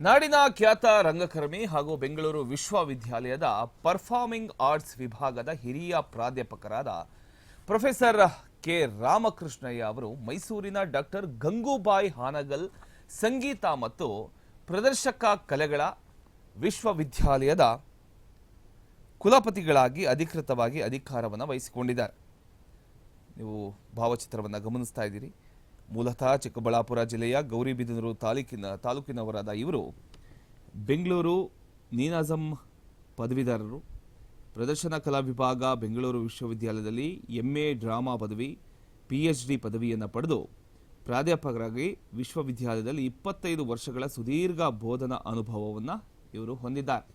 ನಾಡಿನ ಖ್ಯಾತ ರಂಗಕರ್ಮಿ ಹಾಗೂ ಬೆಂಗಳೂರು ವಿಶ್ವವಿದ್ಯಾಲಯದ ಪರ್ಫಾರ್ಮಿಂಗ್ ಆರ್ಟ್ಸ್ ವಿಭಾಗದ ಹಿರಿಯ ಪ್ರಾಧ್ಯಾಪಕರಾದ ಪ್ರೊಫೆಸರ್ ಕೆ ರಾಮಕೃಷ್ಣಯ್ಯ ಅವರು ಮೈಸೂರಿನ ಡಾಕ್ಟರ್ ಗಂಗೂಬಾಯಿ ಹಾನಗಲ್ ಸಂಗೀತ ಮತ್ತು ಪ್ರದರ್ಶಕ ಕಲೆಗಳ ವಿಶ್ವವಿದ್ಯಾಲಯದ ಕುಲಪತಿಗಳಾಗಿ ಅಧಿಕೃತವಾಗಿ ಅಧಿಕಾರವನ್ನು ವಹಿಸಿಕೊಂಡಿದ್ದಾರೆ. ನೀವು ಭಾವಚಿತ್ರವನ್ನು ಗಮನಿಸ್ತಾ ಇದ್ದೀರಿ. ಮೂಲತಃ ಚಿಕ್ಕಬಳ್ಳಾಪುರ ಜಿಲ್ಲೆಯ ಗೌರಿಬಿದನೂರು ತಾಲೂಕಿನವರಾದ ಇವರು ಬೆಂಗಳೂರು ನೀನಾಜಂ ಪದವೀಧರರು. ಪ್ರದರ್ಶನ ಕಲಾ ವಿಭಾಗ ಬೆಂಗಳೂರು ವಿಶ್ವವಿದ್ಯಾಲಯದಲ್ಲಿ MA ಡ್ರಾಮಾ ಪದವಿ, PhD ಪದವಿಯನ್ನು ಪಡೆದು ಪ್ರಾಧ್ಯಾಪಕರಾಗಿ ವಿಶ್ವವಿದ್ಯಾಲಯದಲ್ಲಿ 25 ವರ್ಷಗಳ ಸುದೀರ್ಘ ಬೋಧನಾ ಅನುಭವವನ್ನು ಇವರು ಹೊಂದಿದ್ದಾರೆ.